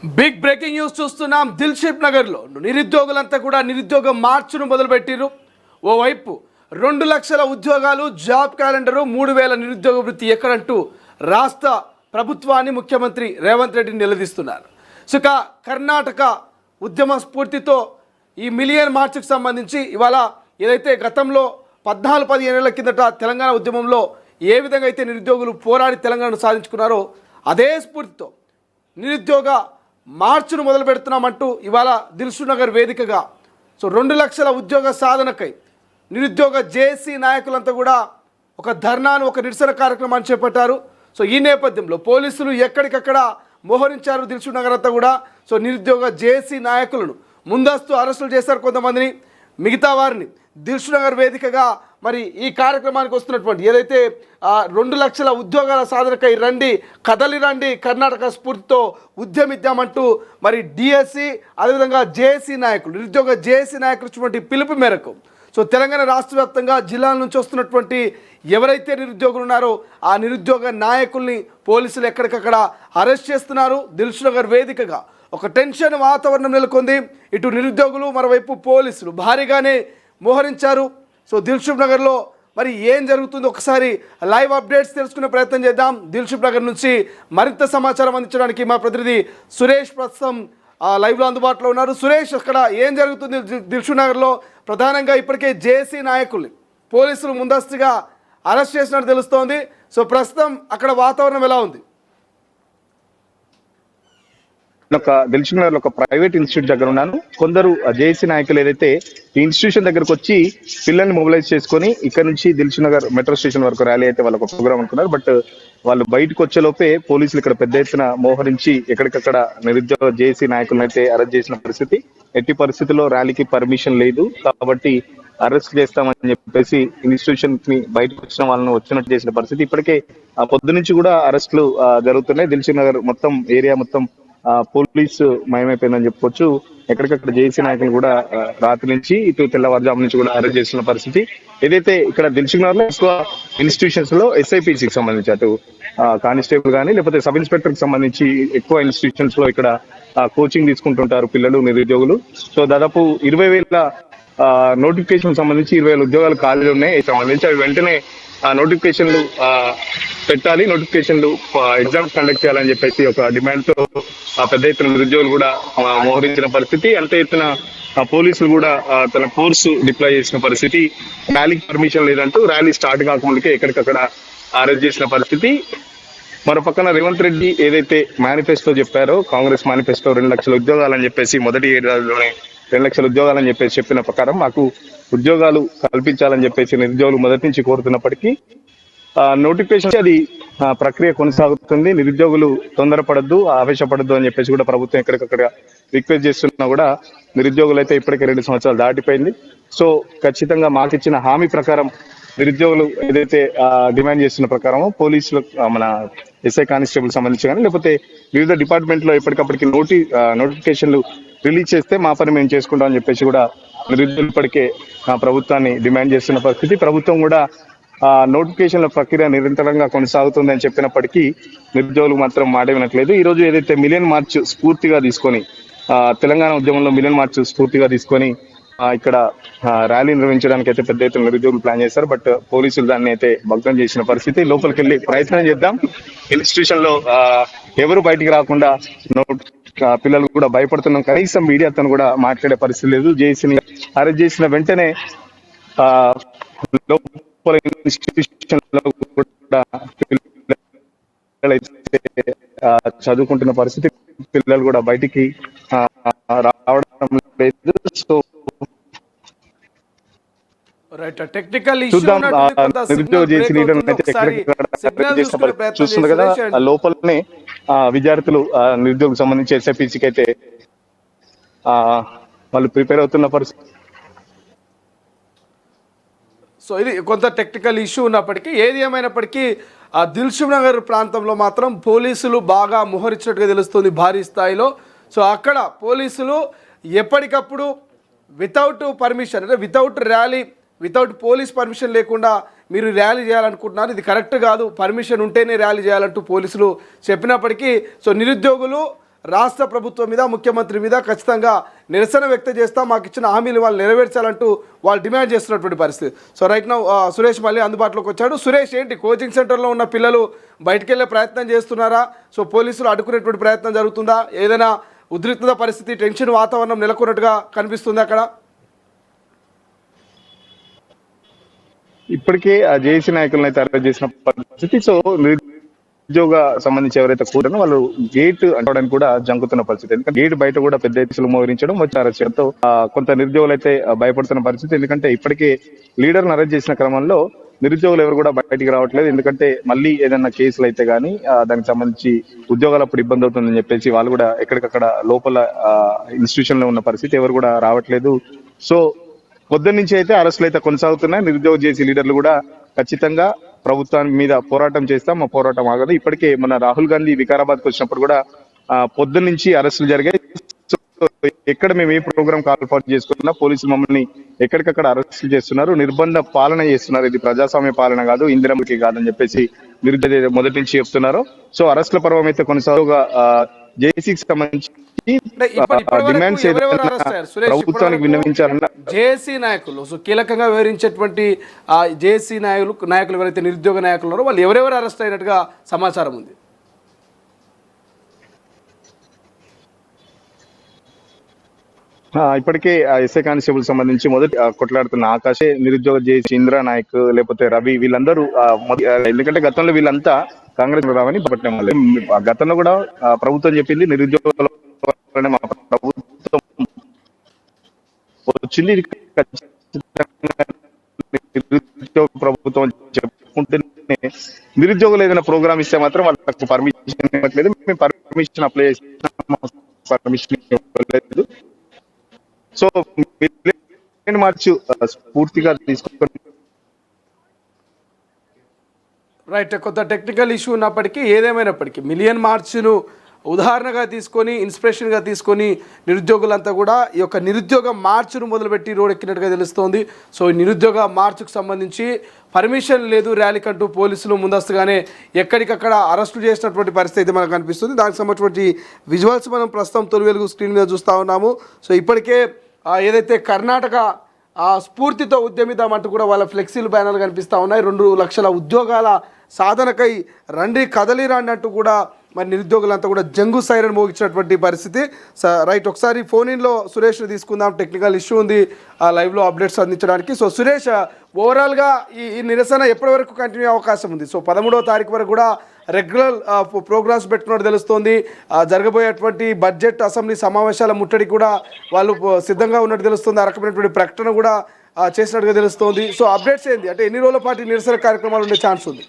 Big breaking news చూస్తున్నాం. దిల్షిప్ నగర్లో నిరుద్యోగులంతా కూడా నిరుద్యోగ మార్చును మొదలుపెట్టిరు. ఓవైపు 2 లక్షల ఉద్యోగాలు, జాబ్ క్యాలెండరు, 3,000 నిరుద్యోగ వృత్తి ఎక్కడంటూ రాష్ట్ర ప్రభుత్వాన్ని ముఖ్యమంత్రి రేవంత్ రెడ్డిని నిలదీస్తున్నారు. సుక కర్ణాటక ఉద్యమ స్ఫూర్తితో ఈ మిలియన్ మార్చుకు సంబంధించి ఇవాళ ఏదైతే గతంలో 14-15 ఏళ్ల కిందట తెలంగాణ ఉద్యమంలో ఏ విధంగా అయితే నిరుద్యోగులు పోరాడి తెలంగాణను సాధించుకున్నారో అదే స్ఫూర్తితో నిరుద్యోగ మార్చును మొదలు పెడుతున్నామంటూ ఇవాళ దిల్షుక్ నగర్ వేదికగా 2 లక్షల ఉద్యోగ సాధనకై నిరుద్యోగ జేఏసీ నాయకులంతా కూడా ఒక ధర్నాను, ఒక నిరసన కార్యక్రమాన్ని చేపట్టారు. ఈ నేపథ్యంలో పోలీసులు ఎక్కడికక్కడ మోహరించారు దిల్షుక్ నగర్ అంతా కూడా. నిరుద్యోగ జేఏసీ నాయకులను ముందస్తు అరెస్టులు చేశారు కొంతమందిని. మిగతా వారిని దిల్షుక్ నగర్ వేదికగా మరి ఈ కార్యక్రమానికి వస్తున్నటువంటి ఏదైతే 2 లక్షల ఉద్యోగాల సాధనకై రండి, కదలి రండి, కర్ణాటక స్ఫూర్తితో ఉద్యమిద్దామంటూ మరి డిఎస్సి అదేవిధంగా జేఏసీ నాయకులు, నిరుద్యోగ జేఏసీ నాయకులు ఇచ్చినటువంటి పిలుపు మేరకు తెలంగాణ రాష్ట్ర వ్యాప్తంగా జిల్లాల నుంచి వస్తున్నటువంటి ఎవరైతే నిరుద్యోగులు ఉన్నారో ఆ నిరుద్యోగ నాయకుల్ని పోలీసులు ఎక్కడికక్కడ అరెస్ట్ చేస్తున్నారు. దిల్షుక్ నగర్ వేదికగా ఒక టెన్షన్ వాతావరణం నెలకొంది. ఇటు నిరుద్యోగులు, మరోవైపు పోలీసులు భారీగానే మోహరించారు. దిల్షుక్ నగర్లో మరి ఏం జరుగుతుందో ఒకసారి లైవ్ అప్డేట్స్ తెలుసుకునే ప్రయత్నం చేద్దాం. దిల్షుక్ నగర్ నుంచి మరింత సమాచారం అందించడానికి మా ప్రతినిధి సురేష్ ప్రస్తుతం లైవ్లో అందుబాటులో ఉన్నారు. సురేష్, అక్కడ ఏం జరుగుతుంది దిల్షుక్ నగర్లో? ప్రధానంగా ఇప్పటికే జేఏసీ నాయకుల్ని పోలీసులు ముందస్తుగా అరెస్ట్ చేసినట్టు తెలుస్తోంది. ప్రస్తుతం అక్కడ వాతావరణం ఎలా ఉంది? దిల్షుక్ నగర్ లో ఒక ప్రైవేట్ ఇన్స్టిట్యూట్ దగ్గర ఉన్నాను. కొందరు జేఏసీ నాయకులు ఏదైతే ఈ ఇన్స్టిట్యూషన్ దగ్గరకు వచ్చి పిల్లల్ని మొబిలైజ్ చేసుకొని ఇక్కడ నుంచి దిల్షుక్ నగర్ మెట్రో స్టేషన్ వరకు ర్యాలీ అయితే వాళ్ళకి ఒక ప్రోగ్రామ్ అనుకున్నారు. బట్ వాళ్ళు బయటకు వచ్చేలోపే పోలీసులు ఇక్కడ పెద్ద ఎత్తున మోహరించి ఎక్కడికక్కడ నిరుద్యోగ జేఏసీ నాయకులను అయితే అరెస్ట్ చేసిన పరిస్థితి. ఎట్టి పరిస్థితుల్లో ర్యాలీకి పర్మిషన్ లేదు కాబట్టి అరెస్ట్ చేస్తామని చెప్పేసి ఇన్స్టిట్యూషన్ కి బయటకు వచ్చిన వాళ్ళను వచ్చినట్టు చేసిన పరిస్థితి. ఇప్పటికే పొద్దు నుంచి కూడా అరెస్టులు జరుగుతున్నాయి. దిల్షుక్ నగర్ మొత్తం ఏరియా మొత్తం పోలీసు మయమైపోయిందని చెప్పుకోవచ్చు. ఎక్కడికక్కడ జేఏసీ నాయకులు కూడా రాత్రి నుంచి ఇటు తెల్లవారుజాము నుంచి కూడా అరెస్ట్ చేస్తున్న పరిస్థితి. ఏదైతే ఇక్కడ దిల్షుక్ నగర్ లో ఎక్కువ ఇన్స్టిట్యూషన్స్ లో ఎస్ఐపిసికి సంబంధించి అటు కానిస్టేబుల్ కానీ లేకపోతే సబ్ ఇన్స్పెక్టర్ కి సంబంధించి ఎక్కువ ఇన్స్టిట్యూషన్స్ లో ఇక్కడ కోచింగ్ తీసుకుంటుంటారు పిల్లలు, నిరుద్యోగులు. దాదాపు 20,000 నోటిఫికేషన్ సంబంధించి 20,000 ఉద్యోగాలు ఖాళీలు ఉన్నాయి. సంబంధించి అవి వెంటనే నోటిఫికేషన్లు పెట్టాలి, నోటిఫికేషన్లు ఎగ్జామ్స్ కండక్ట్ చేయాలని చెప్పేసి ఒక డిమాండ్ తో పెద్ద ఎత్తున నిరుద్యోగులు కూడా మోహరించిన పరిస్థితి. అంతే ఎత్తున పోలీసులు కూడా తన ఫోర్స్ డిప్లాయ్ చేసిన పరిస్థితి. ర్యాలీకి పర్మిషన్ లేదంటూ ర్యాలీ స్టార్ట్ కాకముందుకే ఎక్కడికక్కడ అరెస్ట్ చేసిన పరిస్థితి. మరో పక్కన రేవంత్ రెడ్డి ఏదైతే మేనిఫెస్టో చెప్పారో, కాంగ్రెస్ మేనిఫెస్టో 2 లక్షల ఉద్యోగాలని చెప్పేసి మొదటి ఏడాదిలోనే 2 లక్షల ఉద్యోగాలని చెప్పేసి చెప్పిన ప్రకారం మాకు ఉద్యోగాలు కల్పించాలని చెప్పేసి నిరుద్యోగులు మొదటి నుంచి కోరుతున్నప్పటికీ నోటిఫికేషన్ అది ప్రక్రియ కొనసాగుతుంది. నిరుద్యోగులు తొందరపడద్దు, ఆవేశపడద్దు అని చెప్పేసి కూడా ప్రభుత్వం ఎక్కడికక్కడ రిక్వెస్ట్ చేస్తున్నా కూడా నిరుద్యోగులు అయితే ఇప్పటికే 2 సంవత్సరాలు దాటిపోయింది. ఖచ్చితంగా మాకు ఇచ్చిన హామీ ప్రకారం నిరుద్యోగులు ఏదైతే డిమాండ్ చేస్తున్న ప్రకారం పోలీసులు, మన ఎస్ఐ కానిస్టేబుల్ సంబంధించి కానీ లేకపోతే వివిధ డిపార్ట్మెంట్ లో ఎప్పటికప్పటికి నోటిఫికేషన్లు రిలీజ్ చేస్తే మా పని మేము చేసుకుంటామని చెప్పేసి కూడా నిరుద్యోగులు ఇప్పటికే ప్రభుత్వాన్ని డిమాండ్ చేస్తున్న పరిస్థితి. ప్రభుత్వం కూడా నోటిఫికేషన్ల ప్రక్రియ నిరంతరంగా కొనసాగుతుందని చెప్పినప్పటికీ నిరుద్యోగులు మాత్రం మాట వినట్లేదు. ఈ రోజు ఏదైతే మిలియన్ మార్చ్ స్ఫూర్తిగా తీసుకొని తెలంగాణ ఉద్యమంలో మిలియన్ మార్చ్ స్ఫూర్తిగా తీసుకొని ఇక్కడ ర్యాలీ నిర్వహించడానికి అయితే పెద్ద ఎత్తున నిరుద్యోగులు ప్లాన్ చేశారు. బట్ పోలీసులు దాన్ని అయితే భగ్నం చేసిన పరిస్థితి. లోపలికి వెళ్ళి ప్రయత్నం చేద్దాం. ఇన్స్టిట్యూషన్ లో ఎవరు బయటికి రాకుండా పిల్లలు కూడా భయపడుతున్నాం. కనీసం మీడియాతో కూడా మాట్లాడే పరిస్థితి లేదు. జేఏసీని అరెస్ట్ చేసిన వెంటనే లోపల ఇన్స్టిట్యూషన్ లో కూడా చదువుకుంటున్న పరిస్థితి. పిల్లలు కూడా బయటికి రావడం లేదు. టెక్నికల్ నిరుద్యోగ జేఏసీ చూస్తుంది కదా, లోపలనే విద్యార్థులు నిరుద్యోగం సంబంధించి ఎస్ఐపిసికి అయితే వాళ్ళు ప్రిపేర్ అవుతున్న పరిస్థితి. ఇది కొంత టెక్నికల్ ఇష్యూ ఉన్నప్పటికీ, ఏది ఏమైనప్పటికీ దిల్షుక్ నగర్ ప్రాంతంలో మాత్రం పోలీసులు బాగా మోహరించినట్టుగా తెలుస్తుంది భారీ స్థాయిలో. అక్కడ పోలీసులు ఎప్పటికప్పుడు వితౌట్ పర్మిషన్, అంటే without rally, without police permission లేకుండా మీరు ర్యాలీ చేయాలనుకుంటున్నారు, ఇది కరెక్ట్ కాదు, పర్మిషన్ ఉంటేనే ర్యాలీ చేయాలంటూ పోలీసులు చెప్పినప్పటికీ నిరుద్యోగులు రాష్ట్ర ప్రభుత్వం మీద ముఖ్యమంత్రి మీద ఖచ్చితంగా నిరసన వ్యక్తం చేస్తాం, మాకు ఇచ్చిన హామీలు వాళ్ళు నెరవేర్చాలంటూ వాళ్ళు డిమాండ్ చేస్తున్నటువంటి పరిస్థితి. సో రైట్ నౌ సురేష్ మళ్ళీ అందుబాటులోకి వచ్చాడు. సురేష్, ఏంటి కోచింగ్ సెంటర్లో ఉన్న పిల్లలు బయటికి వెళ్ళే ప్రయత్నం చేస్తున్నారా? సో పోలీసులు అడ్డుకునేటువంటి ప్రయత్నం జరుగుతుందా? ఏదైనా ఉద్రిక్తత పరిస్థితి, టెన్షన్ వాతావరణం నెలకొన్నట్టుగా కనిపిస్తుంది అక్కడ? ఇప్పటికే ఆ జేఏసీ నాయకులను అయితే అరెస్ట్ చేసిన పరిస్థితి. సో నిరుద్యోగ సంబంధించి ఎవరైతే కూడానో వాళ్ళు గేట్ అంటడానికి కూడా జంకుతున్న పరిస్థితి. ఎందుకంటే గేట్ బయట కూడా పెద్ద ఎత్తులు మోహరించడం వచ్చి అరెస్ట్ చేయడంతో కొంత నిరుద్యోగులు అయితే భయపడుతున్న పరిస్థితి. ఎందుకంటే ఇప్పటికే లీడర్ను అరెస్ట్ చేసిన క్రమంలో నిరుద్యోగులు ఎవరు కూడా బయటికి రావట్లేదు. ఎందుకంటే మళ్ళీ ఏదైనా కేసులు అయితే గానీ దానికి సంబంధించి ఉద్యోగాలు అప్పుడు ఇబ్బంది అవుతుందని చెప్పేసి వాళ్ళు కూడా ఎక్కడికక్కడ లోపల ఇన్స్టిట్యూషన్ లో ఉన్న పరిస్థితి, ఎవరు కూడా రావట్లేదు. సో పొద్దున్న నుంచి అయితే అరెస్టులు అయితే కొనసాగుతున్నాయి. నిరుద్యోగ జేసీ లీడర్లు కూడా ఖచ్చితంగా ప్రభుత్వానికి మీద పోరాటం చేస్తాం, మా పోరాటం ఆగదు. ఇప్పటికే మన రాహుల్ గాంధీ వికారాబాద్కి వచ్చినప్పుడు కూడా పొద్దున్న నుంచి అరెస్టులు జరిగాయి. సో ఎక్కడ మేము ఏ ప్రోగ్రామ్ కాల్పాటు చేసుకున్నా పోలీసులు మమ్మల్ని ఎక్కడికక్కడ అరెస్టులు చేస్తున్నారు, నిర్బంధ పాలన చేస్తున్నారు. ఇది ప్రజాస్వామ్య పాలన కాదు, ఇందిరమ్మకి కాదని చెప్పేసి నిరుద్యోగ మొదటి నుంచి చెప్తున్నారు. సో అరెస్టుల పర్వం అయితే కొనసాగుగా జేసీకి సంబంధించి డిమాండ్స్ ప్రభుత్వానికి విన్నవించాలన్న జేఏసీ నాయకులు, సో కీలకంగా వివరించేటువంటి జేఏసీ నాయకులు ఎవరైతే నిరుద్యోగ నాయకులు ఉన్నారో వాళ్ళు ఎవరెవరు అరెస్ట్ అయినట్టుగా సమాచారం ఉంది? ఇప్పటికే ఎస్ఐ కానిస్టేబుల్ సంబంధించి మొదటి కొట్లాడుతున్న ఆకాశే నిరుద్యోగ జేఏసీ ఇంద్రా నాయక్ లేకపోతే రవి వీళ్ళందరూ ఎందుకంటే గతంలో వీళ్ళంతా కాంగ్రెస్ రావని పట్టడం వల్ల గతంలో కూడా ప్రభుత్వం చెప్పింది నిరుద్యోగుల మా ప్రభుత్వం వచ్చింది, నిరుద్యోగ ప్రభుత్వం చెప్పుకుంటేనే నిరుద్యోగులు ఏదైనా ప్రోగ్రామ్ ఇస్తే మాత్రం వాళ్ళకు పర్మిషన్ ఇవ్వట్లేదు. మేము పర్మిషన్ అప్లై చేసిన పర్మిషన్ ఇవ్వలేదు. సో మార్చు పూర్తిగా తీసుకొని రైట్, కొంత టెక్నికల్ ఇష్యూ ఉన్నప్పటికీ ఏదేమైనప్పటికీ మిలియన్ మార్చ్ను ఉదాహరణగా తీసుకొని ఇన్స్పిరేషన్గా తీసుకొని నిరుద్యోగులంతా కూడా ఈ యొక్క నిరుద్యోగ మార్చును మొదలుపెట్టి రోడ్ ఎక్కినట్టుగా తెలుస్తోంది. సో ఈ నిరుద్యోగ మార్చుకు సంబంధించి పర్మిషన్ లేదు ర్యాలీ కంటూ పోలీసులు ముందస్తుగానే ఎక్కడికక్కడ అరెస్టు చేసినటువంటి పరిస్థితి మనకు కనిపిస్తుంది. దానికి సంబంధించినటువంటి విజువల్స్ మనం ప్రస్తుతం తొలి వెలుగు స్క్రీన్ మీద చూస్తూ ఉన్నాము. సో ఇప్పటికే ఏదైతే కర్ణాటక స్ఫూర్తితో ఉద్యమిద్దామంటూ కూడా వాళ్ళ ఫ్లెక్సీలు బ్యానర్లు కనిపిస్తూ ఉన్నాయి. 2 లక్షల ఉద్యోగాల సాధనకై రండి కదలి రండి అంటూ కూడా మరి నిరుద్యోగులంతా కూడా జంగు సైరన్ మోగించినటువంటి పరిస్థితి. రైట్, ఒకసారి ఫోన్ ఇన్లో సురేష్ని తీసుకుందాం. టెక్నికల్ ఇష్యూ ఉంది లైవ్లో అప్డేట్స్ అందించడానికి. సో సురేష్, ఓవరాల్గా ఈ నిరసన ఎప్పటి వరకు కంటిన్యూ అవకాశం ఉంది? సో 13వ తారీఖు వరకు కూడా రెగ్యులర్ ప్రోగ్రామ్స్ పెట్టుకున్నట్టు తెలుస్తోంది. జరగబోయేటువంటి బడ్జెట్ అసెంబ్లీ సమావేశాల ముట్టడి కూడా వాళ్ళు సిద్ధంగా ఉన్నట్టు తెలుస్తుంది. ఆ రకమైనటువంటి ప్రకటన కూడా చేసినట్టుగా తెలుస్తోంది. సో అప్డేట్స్ ఏంది, అంటే ఎన్ని రోజుల పాటు నిరసన కార్యక్రమాలు ఉండే ఛాన్స్ ఉంది?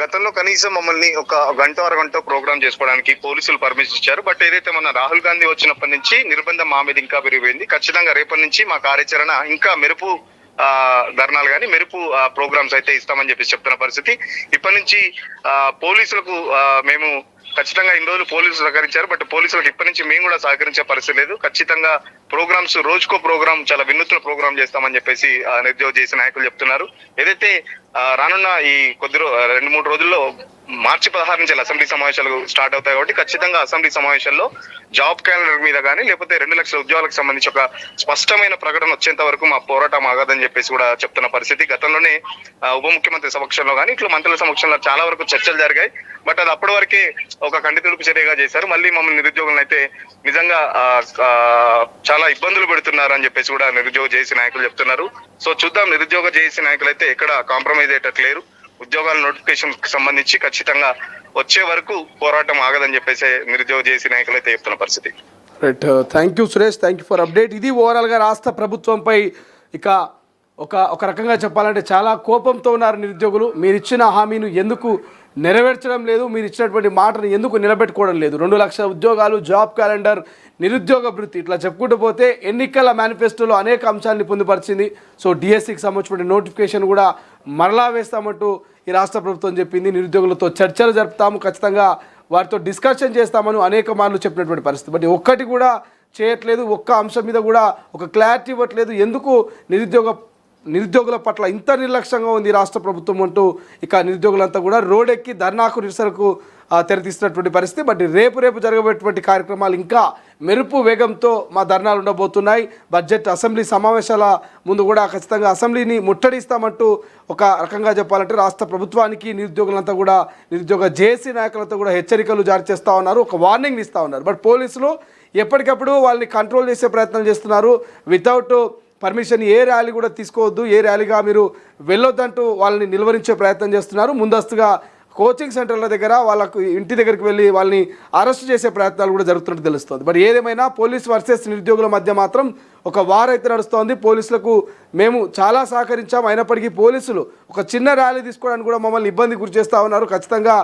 గతంలో కనీసం మమ్మల్ని ఒక గంట అరగంట ప్రోగ్రామ్ చేసుకోవడానికి పోలీసులు పర్మిషన్ ఇచ్చారు. బట్ ఏదైతే మన రాహుల్ గాంధీ వచ్చినప్పటి నుంచి నిర్బంధం మా మీద ఇంకా పెరిగిపోయింది. ఖచ్చితంగా రేపటి నుంచి మా కార్యాచరణ ఇంకా మెరుపు ధర్నాలు కానీ మెరుపు ప్రోగ్రామ్స్ అయితే ఇస్తామని చెప్పేసి చెప్తున్న పరిస్థితి. ఇప్పటి నుంచి పోలీసులకు మేము ఖచ్చితంగా ఇన్ని రోజులు పోలీసులు సహకరించారు, బట్ పోలీసులకు ఇప్పటి నుంచి మేము కూడా సహకరించే పరిస్థితి లేదు. ఖచ్చితంగా ప్రోగ్రామ్స్ రోజుకో ప్రోగ్రామ్ చాలా వినూత్న ప్రోగ్రామ్ చేస్తామని చెప్పేసి నిరుద్యోగ చేసే నాయకులు చెప్తున్నారు. ఏదైతే రానున్న ఈ 2-3 రోజుల్లో మార్చి 16 నుంచి అసెంబ్లీ సమావేశాలు స్టార్ట్ అవుతాయి కాబట్టి ఖచ్చితంగా అసెంబ్లీ సమావేశాల్లో జాబ్ క్యాలెండర్ మీద కానీ లేకపోతే 2 లక్షల ఉద్యోగాలకు సంబంధించి ఒక స్పష్టమైన ప్రకటన వచ్చేంత వరకు మా పోరాటం ఆగదని చెప్పేసి కూడా చెప్తున్న పరిస్థితి. గతంలోనే ఉప ముఖ్యమంత్రి సమక్షంలో కానీ ఇట్లా మంత్రుల సమక్షంలో చాలా వరకు చర్చలు జరిగాయి. బట్ అది అప్పటి వరకే ఒక కంటితుడుపు చర్యగా చేశారు. మళ్ళీ మమ్మల్ని నిరుద్యోగులను అయితే నిజంగా చాలా ఇబ్బందులు పెడుతున్నారు అని చెప్పేసి కూడా నిరుద్యోగ జేఏసీ నాయకులు చెప్తున్నారు. సో చూద్దాం, నిరుద్యోగ జేఏసీ నాయకులు అయితే ఎక్కడ కాంప్రమైజ్ అయ్యేటట్లేరు. ఉద్యోగాల నోటిఫికేషన్ సంబంధించి ఖచ్చితంగా వచ్చే వరకు పోరాటం ఆగదని చెప్పేసి నిరుద్యోగ జేఏసీ నాయకులు అయితే చెప్తున్న పరిస్థితి. Right, thank you Suresh, thank you for update. ఇది ఓవరాల్గా రాష్ట్ర ప్రభుత్వంపై ఇక ఒక రకంగా చెప్పాలంటే చాలా కోపంతో ఉన్నారు నిరుద్యోగులు. మీరు ఇచ్చిన హామీను ఎందుకు నెరవేర్చడం లేదు, మీరు ఇచ్చినటువంటి మాటను ఎందుకు నిలబెట్టుకోవడం లేదు? 2 లక్షల ఉద్యోగాలు, జాబ్ క్యాలెండర్, నిరుద్యోగ వృత్తి, ఇట్లా చెప్పుకుంటూ పోతే ఎన్నికల మేనిఫెస్టోలో అనేక అంశాలని పొందుపరిచింది. సో డిఎస్సికి సంబంధించిన నోటిఫికేషన్ కూడా మరలా వేస్తామంటూ ఈ రాష్ట్ర ప్రభుత్వం చెప్పింది. నిరుద్యోగులతో చర్చలు జరుపుతాము, ఖచ్చితంగా వారితో డిస్కషన్ చేస్తామని అనేక మార్లు చెప్పినటువంటి పరిస్థితి. బట్ ఒక్కటి కూడా చేయట్లేదు, ఒక్క అంశం మీద కూడా ఒక క్లారిటీ ఇవ్వట్లేదు. ఎందుకు నిరుద్యోగుల పట్ల ఇంత నిర్లక్ష్యంగా ఉంది రాష్ట్ర ప్రభుత్వం అంటూ ఇక నిరుద్యోగులంతా కూడా రోడ్ ఎక్కి ధర్నాకు నిరసనకు తెరతీస్తున్నటువంటి పరిస్థితి. బట్ రేపు జరగబోయేటువంటి కార్యక్రమాలు ఇంకా మెరుపు వేగంతో మా ధర్నాలు ఉండబోతున్నాయి. బడ్జెట్ అసెంబ్లీ సమావేశాల ముందు కూడా ఖచ్చితంగా అసెంబ్లీని ముట్టడిస్తామంటూ ఒక రకంగా చెప్పాలంటే రాష్ట్ర ప్రభుత్వానికి నిరుద్యోగులంతా కూడా నిరుద్యోగ జేఏసీ నాయకులంతా కూడా హెచ్చరికలు జారీ చేస్తూ ఉన్నారు, ఒక వార్నింగ్ ఇస్తూ ఉన్నారు. బట్ పోలీసులు ఎప్పటికప్పుడు వాళ్ళని కంట్రోల్ చేసే ప్రయత్నం చేస్తున్నారు. వితౌట్ పర్మిషన్ ఏ ర్యాలీ కూడా తీసుకోవద్దు, ఏ ర్యాలీగా మీరు వెళ్ళొద్దంటూ వాళ్ళని నిలువరించే ప్రయత్నం చేస్తున్నారు. ముందస్తుగా కోచింగ్ సెంటర్ల దగ్గర వాళ్ళకు ఇంటి దగ్గరికి వెళ్ళి వాళ్ళని అరెస్ట్ చేసే ప్రయత్నాలు కూడా జరుగుతున్నట్టు తెలుస్తుంది. బట్ ఏదేమైనా పోలీస్ వర్సెస్ నిరుద్యోగుల మధ్య మాత్రం ఒక వార్ అయితే నడుస్తోంది. పోలీసులకు మేము చాలా సహకరించాం, అయినప్పటికీ పోలీసులు ఒక చిన్న ర్యాలీ తీసుకోవడానికి కూడా మమ్మల్ని ఇబ్బంది గురి చేస్తూ ఉన్నారు. ఖచ్చితంగా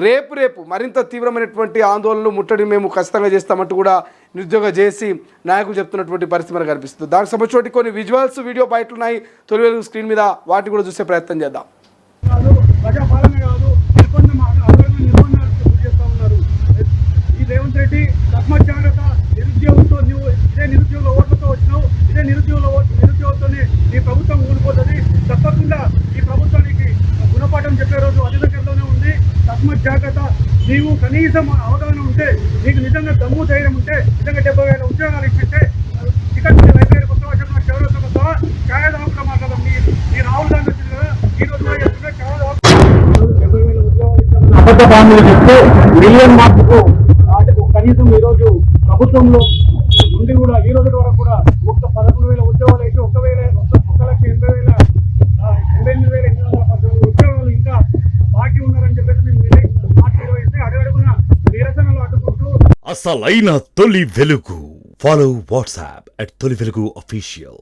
రేపు మరింత తీవ్రమైనటువంటి ఆందోళనలు ముట్టడి మేము ఖచ్చితంగా చేస్తామంటూ కూడా నిరుద్యోగ జేఏసీ నాయకులు చెప్తున్నటువంటి పరిస్థితి మనకు కనిపిస్తుంది. దానికి సంబంధించి కొన్ని విజువల్స్ వీడియో బయట ఉన్నాయి తొలి వెలుగు స్క్రీన్ మీద, వాటిని కూడా చూసే ప్రయత్నం చేద్దాం. ప్రజాపాలన కాదు, నిర్బంధాలకు చేస్తా ఉన్నారు. ఈ రేవంత్ రెడ్డి తస్మాత్ జాగ్రత్త, నిరుద్యోగంతో నువ్వు ఇదే నిరుద్యోగుల ఓట్లతో వచ్చినావు, ఇదే నిరుద్యోగంతోనే నీ ప్రభుత్వం ఊడిపోతుంది. తప్పకుండా ఈ ప్రభుత్వానికి గుణపాఠం చెప్పే రోజు అతి దగ్గరలోనే ఉంది. తస్మాత్ జాగ్రత్త. నీవు కనీసం అవగాహన ఉంటే, నీకు నిజంగా దమ్ము ధైర్యం ఉంటే, నిజంగా 70,000 ఉద్యోగాలు ఇచ్చింటే టికెట్ లైబ్రరీ కొత్త వర్షంలో చౌరస్తా వస్తావా? ఛాయాదాహంగా మాట్లాడదాం. నీ రాహుల్ గాంధీ వచ్చింది కదా, ఈ రోజు ఛాయాదాహం 70,000 ఉద్యోగాలు ఇస్తామని అబద్ధ హామీలు చెప్తే మిలియన్ మార్కుకు వాటికి కనీసం ఈ రోజు ప్రభుత్వంలో నుండి కూడా ఈ రోజు వరకు కూడా 11,000 ఉద్యోగాలు అయితే 1,88,818 ఉద్యోగాలు ఇంకా బాకీ ఉన్నారని చెప్పేసి మేము మార్చి 20 అడుగడుగున నిరసనలు అడ్డుకుంటూ అసలైన తొలి వెలుగు. ఫాలో వాట్సాప్ @తొలి వెలుగు official.